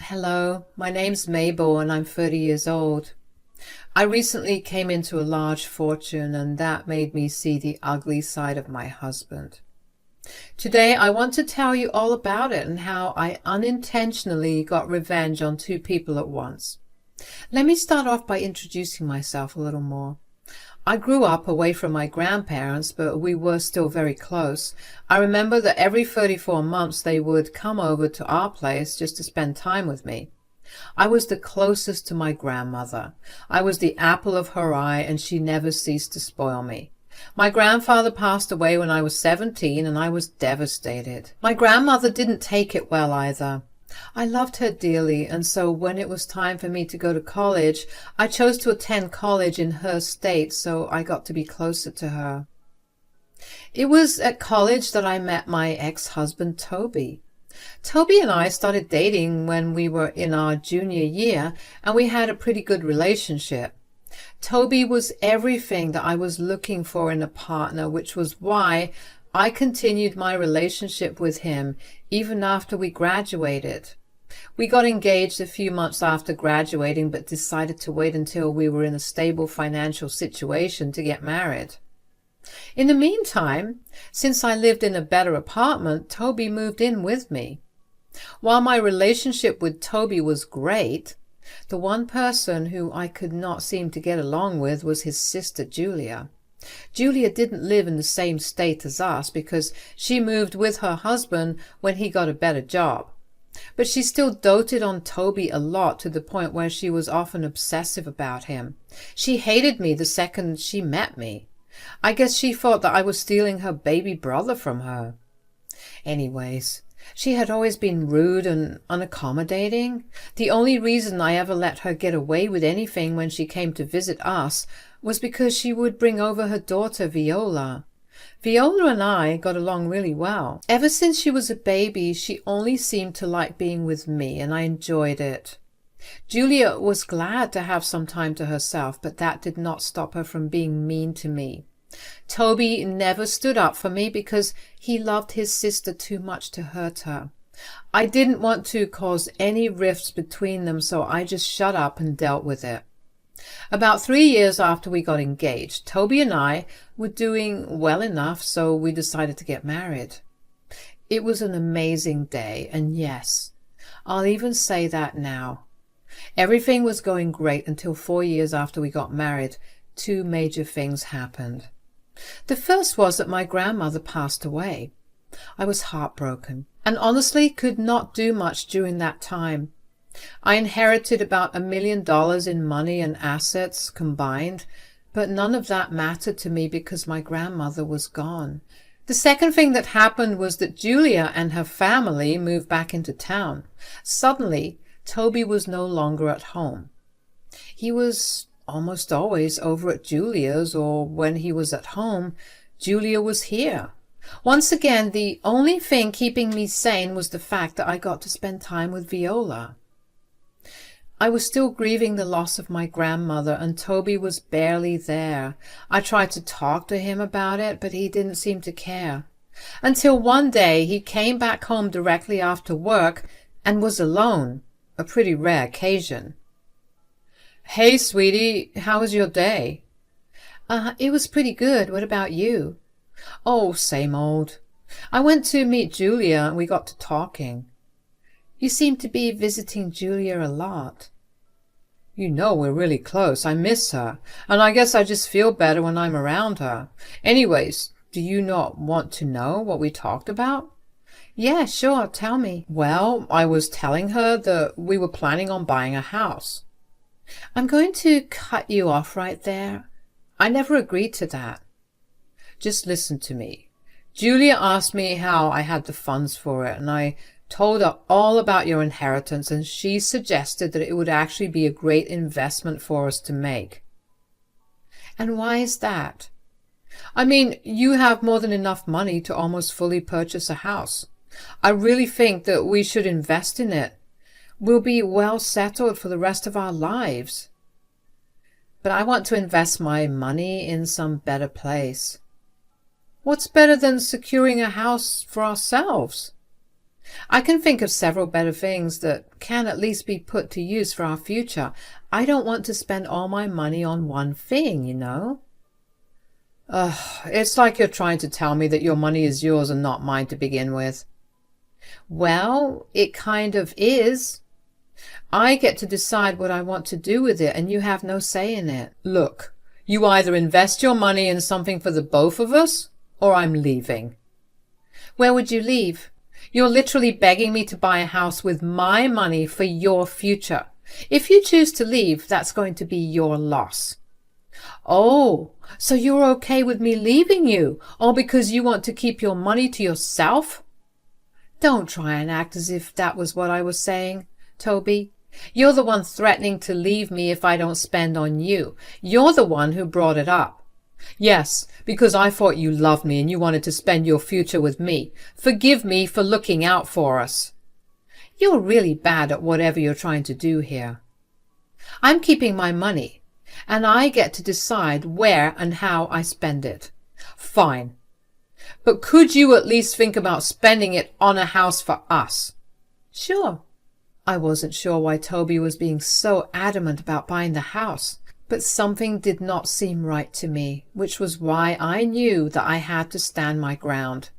Hello, my name's Mabel and I'm 30 years old. I recently came into a large fortune and that made me see the ugly side of my husband. Today I want to tell you all about it and how I unintentionally got revenge on two people at once. Let me start off by introducing myself a little more. I grew up away from my grandparents, but we were still very close. I remember that every 34 months they would come over to our place just to spend time with me. I was the closest to my grandmother. I was the apple of her eye, and she never ceased to spoil me. My grandfather passed away when I was 17, and I was devastated. My grandmother didn't take it well either. I loved her dearly, and so when it was time for me to go to college, I chose to attend college in her state so I got to be closer to her. It was at college that I met my ex-husband, Toby. Toby and I started dating when we were in our junior year, and we had a pretty good relationship. Toby was everything that I was looking for in a partner, which was why I continued my relationship with him even after we graduated. We got engaged a few months after graduating, but decided to wait until we were in a stable financial situation to get married. In the meantime, since I lived in a better apartment, Toby moved in with me. While my relationship with Toby was great, the one person who I could not seem to get along with was his sister Julia. Julia didn't live in the same state as us because she moved with her husband when he got a better job. But she still doted on Toby a lot, to the point where she was often obsessive about him. She hated me the second she met me. I guess she thought that I was stealing her baby brother from her. Anyways, she had always been rude and unaccommodating. The only reason I ever let her get away with anything when she came to visit us was because she would bring over her daughter Viola. Viola and I got along really well. Ever since she was a baby, she only seemed to like being with me, and I enjoyed it. Julia was glad to have some time to herself, but that did not stop her from being mean to me. Toby never stood up for me because he loved his sister too much to hurt her. I didn't want to cause any rifts between them, so I just shut up and dealt with it. About 3 years after we got engaged, Toby and I were doing well enough, so we decided to get married. It was an amazing day, and yes, I'll even say that now. Everything was going great until 4 years after we got married. Two major things happened. The first was that my grandmother passed away. I was heartbroken, and honestly could not do much during that time. I inherited about $1 million in money and assets combined, but none of that mattered to me because my grandmother was gone. The second thing that happened was that Julia and her family moved back into town. Suddenly, Toby was no longer at home. He was almost always over at Julia's, or when he was at home, Julia was here. Once again, the only thing keeping me sane was the fact that I got to spend time with Viola. I was still grieving the loss of my grandmother, and Toby was barely there. I tried to talk to him about it, but he didn't seem to care. Until one day he came back home directly after work and was alone, a pretty rare occasion. "Hey, sweetie, how was your day?" It was pretty good. What about you?" "Oh, same old. I went to meet Julia and we got to talking." "You seem to be visiting Julia a lot." "You know we're really close. I miss her, and I guess I just feel better when I'm around her. Anyways, do you not want to know what we talked about?" "Yeah, sure. Tell me." "Well, I was telling her that we were planning on buying a house." "I'm going to cut you off right there. I never agreed to that." "Just listen to me. Julia asked me how I had the funds for it, and I told her all about your inheritance, and she suggested that it would actually be a great investment for us to make." "And why is that?" "I mean, you have more than enough money to almost fully purchase a house. I really think that we should invest in it. We'll be well settled for the rest of our lives." "But I want to invest my money in some better place." "What's better than securing a house for ourselves?" I can think of several better things that can at least be put to use for our future. I don't want to spend all my money on one thing, you know. It's like you're trying to tell me that your money is yours and not mine to begin with. Well, it kind of is. I get to decide what I want to do with it, and you have no say in it. Look, you either invest your money in something for the both of us, or I'm leaving. Where would you leave? You're literally begging me to buy a house with my money for your future. If you choose to leave, that's going to be your loss. Oh, so you're okay with me leaving you, all because you want to keep your money to yourself? Don't try and act as if that was what I was saying, Toby. You're the one threatening to leave me if I don't spend on you. You're the one who brought it up. Yes, because I thought you loved me and you wanted to spend your future with me. Forgive me for looking out for us. You're really bad at whatever you're trying to do here. I'm keeping my money, and I get to decide where and how I spend it. Fine. But could you at least think about spending it on a house for us? Sure. I wasn't sure why Toby was being so adamant about buying the house, but something did not seem right to me, which was why I knew that I had to stand my ground.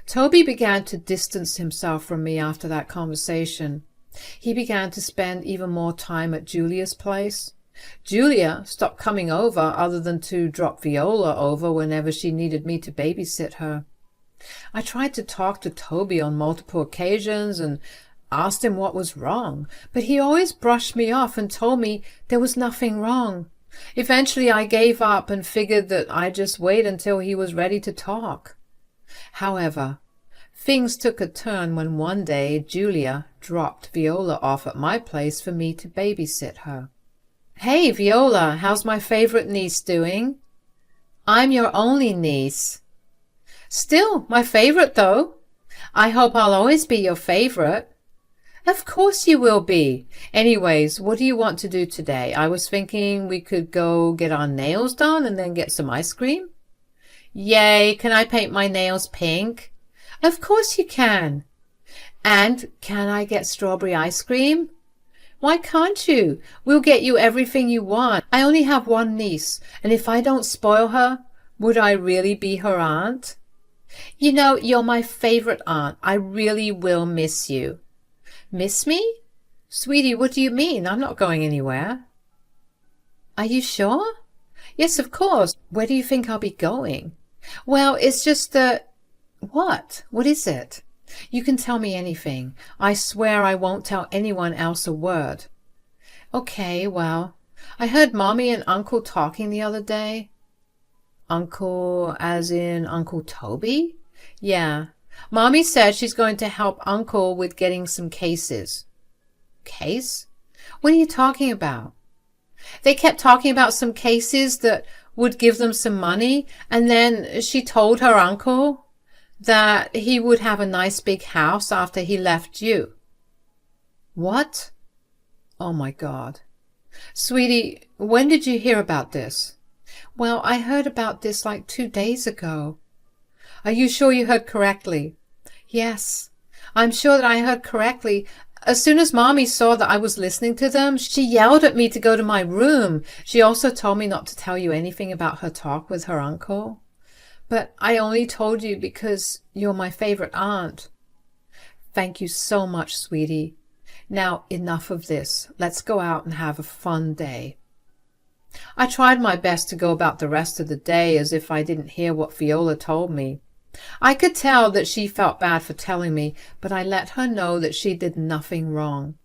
Toby began to distance himself from me after that conversation. He began to spend even more time at Julia's place. Julia stopped coming over other than to drop Viola over whenever she needed me to babysit her. I tried to talk to Toby on multiple occasions and asked him what was wrong, but he always brushed me off and told me there was nothing wrong. Eventually I gave up and figured that I'd just wait until he was ready to talk. However, things took a turn when one day Julia dropped Viola off at my place for me to babysit her. Hey, Viola, how's my favorite niece doing? I'm your only niece. Still my favorite, though. I hope I'll always be your favorite. Of course you will be. Anyways, what do you want to do today? I was thinking we could go get our nails done and then get some ice cream. Yay, can I paint my nails pink? Of course you can. And can I get strawberry ice cream? Why can't you? We'll get you everything you want. I only have one niece, and if I don't spoil her, would I really be her aunt? You know, you're my favorite aunt. I really will miss you. Miss me? Sweetie, what do you mean? I'm not going anywhere. Are you sure? Yes, of course. Where do you think I'll be going? Well, it's just that... What? What is it? You can tell me anything. I swear I won't tell anyone else a word. Okay, well, I heard Mommy and Uncle talking the other day. Uncle as in Uncle Toby? Yeah. Mommy said she's going to help Uncle with getting some cases. Case? What are you talking about? They kept talking about some cases that would give them some money, and then she told her uncle that he would have a nice big house after he left you. What? Oh my God. Sweetie, when did you hear about this? Well, I heard about this like 2 days ago. Are you sure you heard correctly? Yes, I'm sure that I heard correctly. As soon as Mommy saw that I was listening to them, she yelled at me to go to my room. She also told me not to tell you anything about her talk with her uncle. But I only told you because you're my favorite aunt. Thank you so much, sweetie. Now, enough of this. Let's go out and have a fun day. I tried my best to go about the rest of the day as if I didn't hear what Viola told me. I could tell that she felt bad for telling me, but I let her know that she did nothing wrong.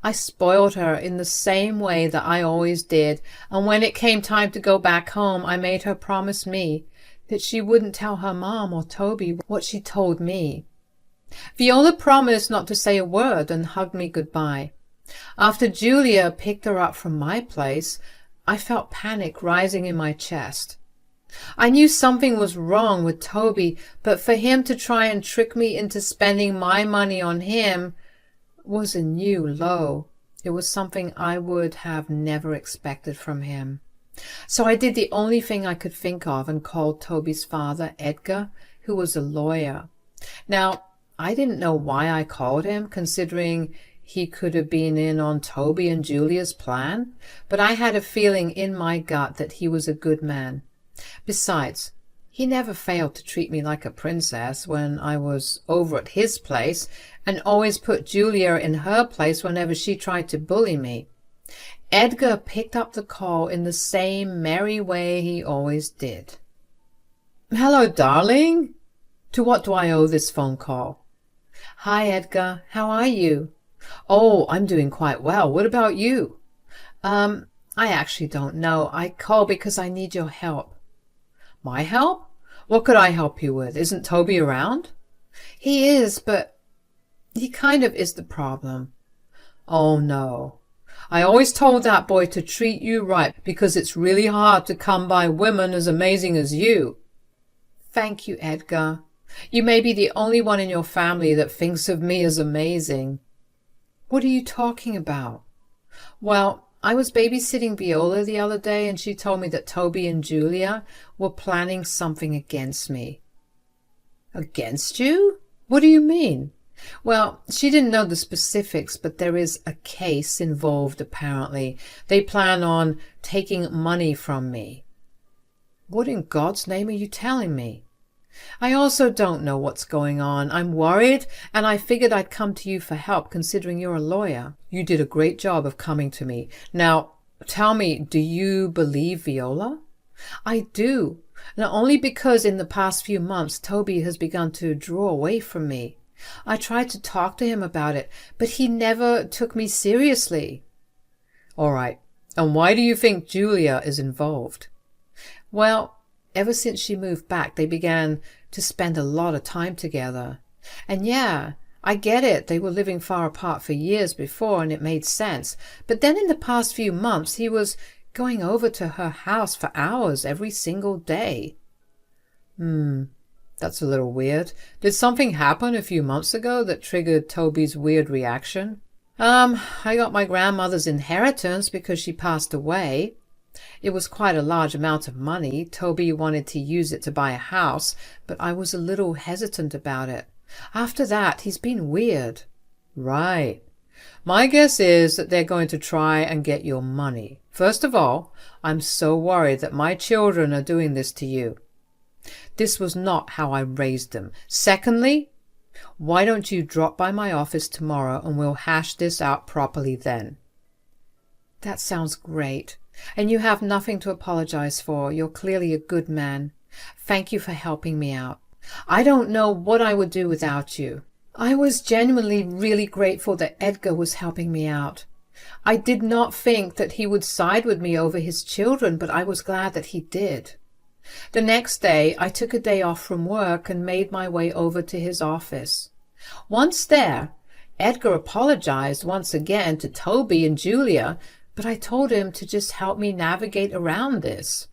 I spoiled her in the same way that I always did, and when it came time to go back home, I made her promise me that she wouldn't tell her mom or Toby what she told me. Viola promised not to say a word and hugged me goodbye. After Julia picked her up from my place, I felt panic rising in my chest. I knew something was wrong with Toby, but for him to try and trick me into spending my money on him was a new low. It was something I would have never expected from him. So I did the only thing I could think of and called Toby's father, Edgar, who was a lawyer. Now, I didn't know why I called him, considering he could have been in on Toby and Julia's plan, but I had a feeling in my gut that he was a good man. Besides, he never failed to treat me like a princess when I was over at his place, and always put Julia in her place whenever she tried to bully me. Edgar picked up the call in the same merry way he always did. "Hello, darling. To what do I owe this phone call?" "Hi, Edgar. How are you?" "Oh, I'm doing quite well. What about you?" I actually don't know. I called because I need your help." "My help? What could I help you with? Isn't Toby around?" "He is, but he kind of is the problem." "Oh, no. I always told that boy to treat you right because it's really hard to come by women as amazing as you." "Thank you, Edgar. You may be the only one in your family that thinks of me as amazing." "What are you talking about?" "Well, I was babysitting Viola the other day, and she told me that Toby and Julia were planning something against me." "Against you? What do you mean?" "Well, she didn't know the specifics, but there is a case involved apparently. They plan on taking money from me." "What in God's name are you telling me?" "I also don't know what's going on. I'm worried, and I figured I'd come to you for help, considering you're a lawyer." "You did a great job of coming to me. Now, tell me, do you believe Viola?" "I do. Not only because in the past few months Toby has begun to draw away from me. I tried to talk to him about it, but he never took me seriously." "All right. And why do you think Julia is involved?" "Well, ever since she moved back, they began to spend a lot of time together. And yeah, I get it. They were living far apart for years before, and it made sense. But then in the past few months, he was going over to her house for hours every single day." That's a little weird. Did something happen a few months ago that triggered Toby's weird reaction?" I got my grandmother's inheritance because she passed away. It was quite a large amount of money. Toby wanted to use it to buy a house, but I was a little hesitant about it. After that, he's been weird." "Right. My guess is that they're going to try and get your money. First of all, I'm so worried that my children are doing this to you. This was not how I raised them. Secondly, why don't you drop by my office tomorrow and we'll hash this out properly then?" "That sounds great. And you have nothing to apologize for. You're clearly a good man. Thank you for helping me out. I don't know what I would do without you." I was genuinely really grateful that Edgar was helping me out. I did not think that he would side with me over his children, but I was glad that he did. The next day, I took a day off from work and made my way over to his office. Once there, Edgar apologized once again to Toby and Julia, but I told him to just help me navigate around this.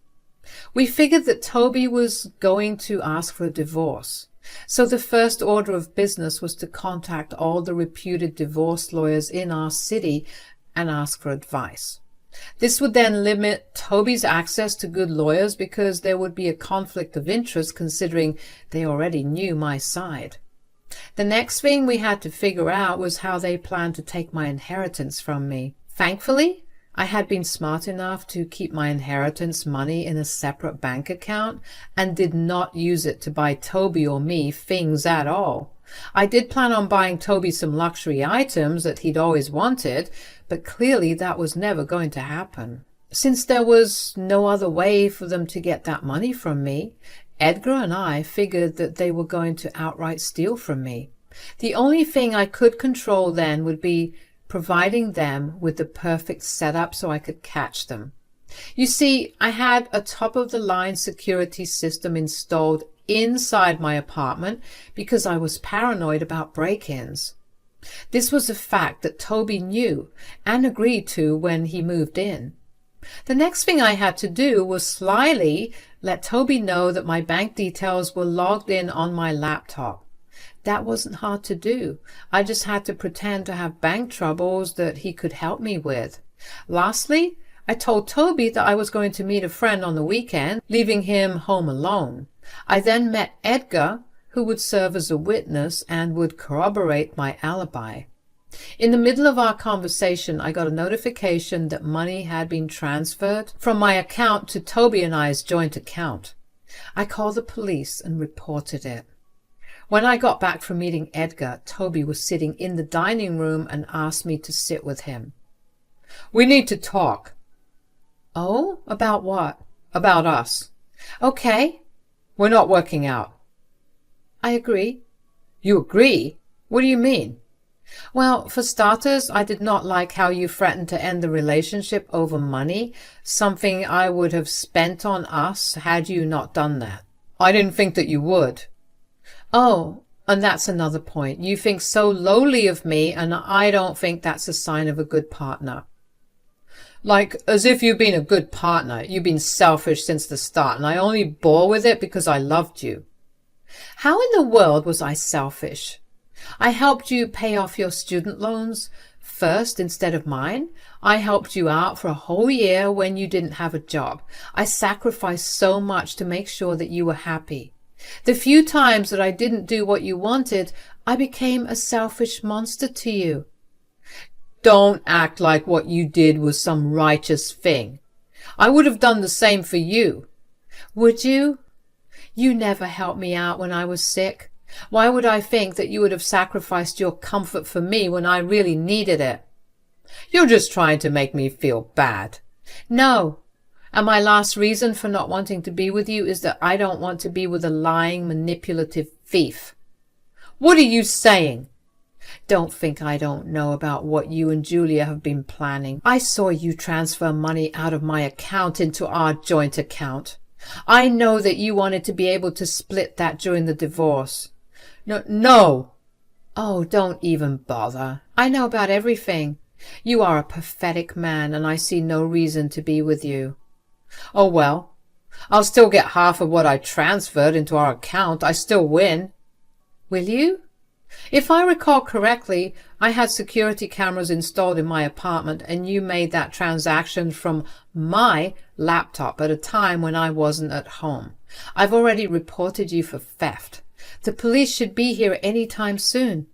We figured that Toby was going to ask for a divorce, so the first order of business was to contact all the reputed divorce lawyers in our city and ask for advice. This would then limit Toby's access to good lawyers because there would be a conflict of interest considering they already knew my side. The next thing we had to figure out was how they planned to take my inheritance from me. Thankfully, I had been smart enough to keep my inheritance money in a separate bank account and did not use it to buy Toby or me things at all. I did plan on buying Toby some luxury items that he'd always wanted, but clearly that was never going to happen. Since there was no other way for them to get that money from me, Edgar and I figured that they were going to outright steal from me. The only thing I could control then would be providing them with the perfect setup so I could catch them. You see, I had a top-of-the-line security system installed inside my apartment because I was paranoid about break-ins. This was a fact that Toby knew and agreed to when he moved in. The next thing I had to do was slyly let Toby know that my bank details were logged in on my laptop. That wasn't hard to do. I just had to pretend to have bank troubles that he could help me with. Lastly, I told Toby that I was going to meet a friend on the weekend, leaving him home alone. I then met Edgar, who would serve as a witness and would corroborate my alibi. In the middle of our conversation, I got a notification that money had been transferred from my account to Toby and I's joint account. I called the police and reported it. When I got back from meeting Edgar, Toby was sitting in the dining room and asked me to sit with him. "We need to talk." "Oh, about what?" "About us." "Okay." "We're not working out." "I agree." "You agree? What do you mean?" "Well, for starters, I did not like how you threatened to end the relationship over money, something I would have spent on us had you not done that." "I didn't think that you would." "Oh, and that's another point. You think so lowly of me, and I don't think that's a sign of a good partner." "Like, as if you've been a good partner. You've been selfish since the start, and I only bore with it because I loved you." "How in the world was I selfish? I helped you pay off your student loans first instead of mine. I helped you out for a whole year when you didn't have a job. I sacrificed so much to make sure that you were happy. The few times that I didn't do what you wanted, I became a selfish monster to you." "Don't act like what you did was some righteous thing. I would have done the same for you." "Would you? You never helped me out when I was sick. Why would I think that you would have sacrificed your comfort for me when I really needed it?" "You're just trying to make me feel bad." "No. And my last reason for not wanting to be with you is that I don't want to be with a lying, manipulative thief." "What are you saying?" "Don't think I don't know about what you and Julia have been planning. I saw you transfer money out of my account into our joint account. I know that you wanted to be able to split that during the divorce." No. "Oh, don't even bother. I know about everything. You are a pathetic man, and I see no reason to be with you." "Oh, well, I'll still get half of what I transferred into our account. I still win." "Will you?" "If I recall correctly, I had security cameras installed in my apartment, and you made that transaction from my laptop at a time when I wasn't at home. I've already reported you for theft. The police should be here any time soon."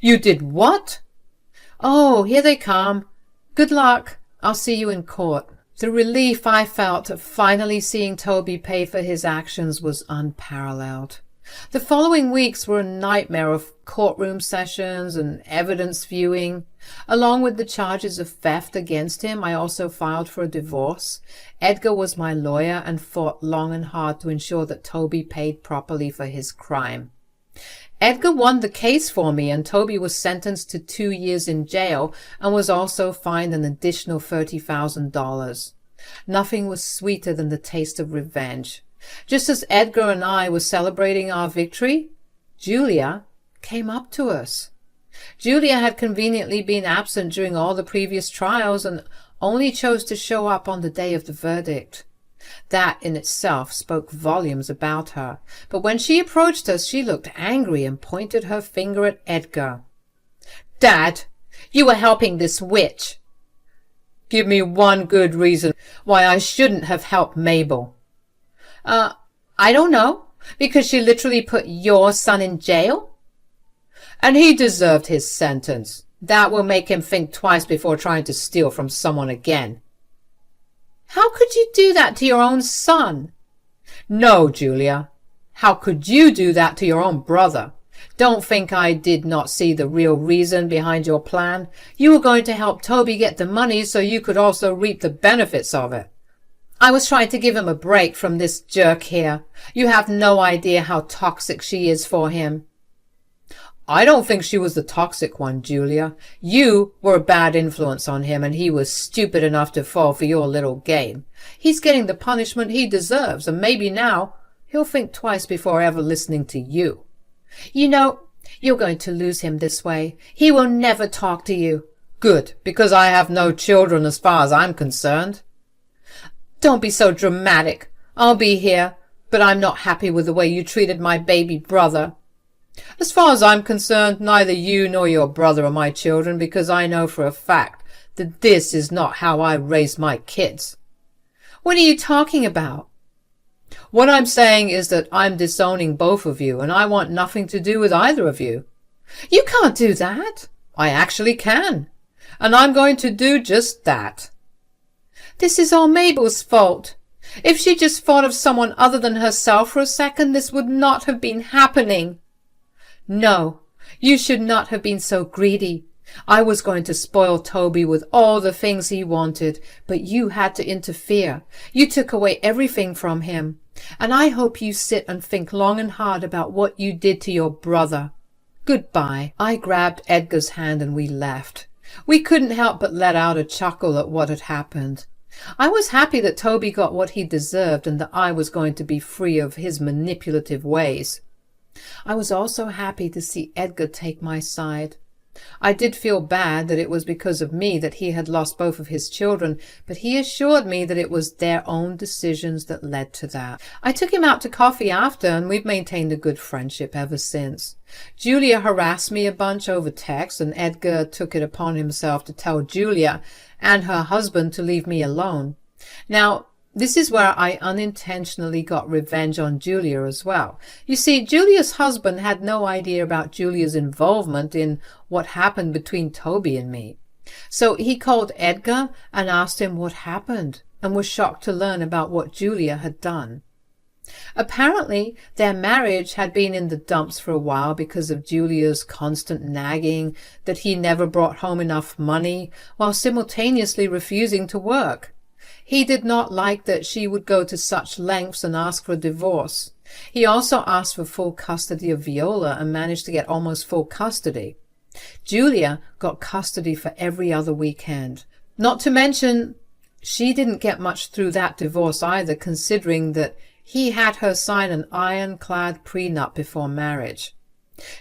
"You did what?" "Oh, here they come. Good luck. I'll see you in court." The relief I felt at finally seeing Toby pay for his actions was unparalleled. The following weeks were a nightmare of courtroom sessions and evidence viewing. Along with the charges of theft against him, I also filed for a divorce. Edgar was my lawyer and fought long and hard to ensure that Toby paid properly for his crime. Edgar won the case for me, and Toby was sentenced to 2 years in jail and was also fined an additional $30,000. Nothing was sweeter than the taste of revenge. Just as Edgar and I were celebrating our victory, Julia came up to us. Julia had conveniently been absent during all the previous trials and only chose to show up on the day of the verdict. That in itself spoke volumes about her, but when she approached us, she looked angry and pointed her finger at Edgar. "Dad, you were helping this witch." "Give me one good reason why I shouldn't have helped Mabel." I don't know, because she literally put your son in jail." "And he deserved his sentence. That will make him think twice before trying to steal from someone again." "How could you do that to your own son?" "No, Julia. How could you do that to your own brother? Don't think I did not see the real reason behind your plan. You were going to help Toby get the money so you could also reap the benefits of it." "I was trying to give him a break from this jerk here. You have no idea how toxic she is for him." "I don't think she was the toxic one, Julia. You were a bad influence on him, and he was stupid enough to fall for your little game. He's getting the punishment he deserves, and maybe now he'll think twice before ever listening to you." "You know, you're going to lose him this way. He will never talk to you." "Good, because I have no children as far as I'm concerned." "Don't be so dramatic. I'll be here, but I'm not happy with the way you treated my baby brother." "As far as I'm concerned, neither you nor your brother are my children, because I know for a fact that this is not how I raise my kids." "What are you talking about?" What I'm saying is that I'm disowning both of you, and I want nothing to do with either of you. You can't do that. I actually can. And I'm going to do just that. This is all Mabel's fault. If she just thought of someone other than herself for a second, this would not have been happening. No, you should not have been so greedy. I was going to spoil Toby with all the things he wanted, but you had to interfere. You took away everything from him. And I hope you sit and think long and hard about what you did to your brother. Goodbye. I grabbed Edgar's hand and we left. We couldn't help but let out a chuckle at what had happened. I was happy that Toby got what he deserved and that I was going to be free of his manipulative ways. I was also happy to see Edgar take my side. I did feel bad that it was because of me that he had lost both of his children, but he assured me that it was their own decisions that led to that. I took him out to coffee after, and we've maintained a good friendship ever since. Julia harassed me a bunch over text, and Edgar took it upon himself to tell Julia and her husband to leave me alone. Now, this is where I unintentionally got revenge on Julia as well. You see, Julia's husband had no idea about Julia's involvement in what happened between Toby and me. So he called Edgar and asked him what happened, and was shocked to learn about what Julia had done. Apparently, their marriage had been in the dumps for a while because of Julia's constant nagging that he never brought home enough money, while simultaneously refusing to work. He did not like that she would go to such lengths and ask for a divorce. He also asked for full custody of Viola and managed to get almost full custody. Julia got custody for every other weekend. Not to mention, she didn't get much through that divorce either, considering that he had her sign an ironclad prenup before marriage.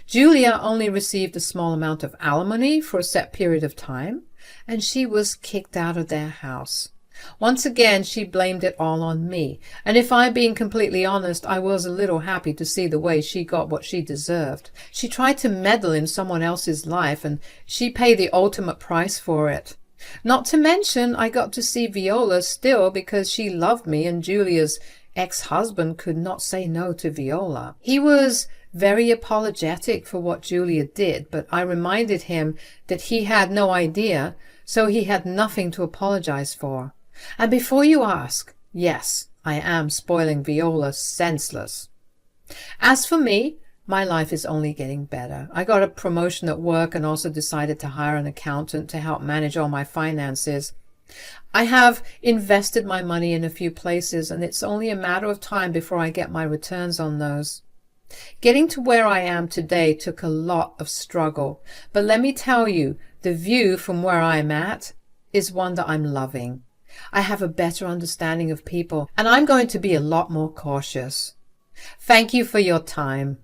Julia only received a small amount of alimony for a set period of time, and she was kicked out of their house. Once again, she blamed it all on me, and if I'm being completely honest, I was a little happy to see the way she got what she deserved. She tried to meddle in someone else's life, and she paid the ultimate price for it. Not to mention, I got to see Viola still because she loved me, and Julia's ex-husband could not say no to Viola. He was very apologetic for what Julia did, but I reminded him that he had no idea, so he had nothing to apologize for. And before you ask, yes, I am spoiling Viola senseless. As for me, my life is only getting better. I got a promotion at work and also decided to hire an accountant to help manage all my finances. I have invested my money in a few places, and it's only a matter of time before I get my returns on those. Getting to where I am today took a lot of struggle, but let me tell you, the view from where I'm at is one that I'm loving. I have a better understanding of people, and I'm going to be a lot more cautious. Thank you for your time.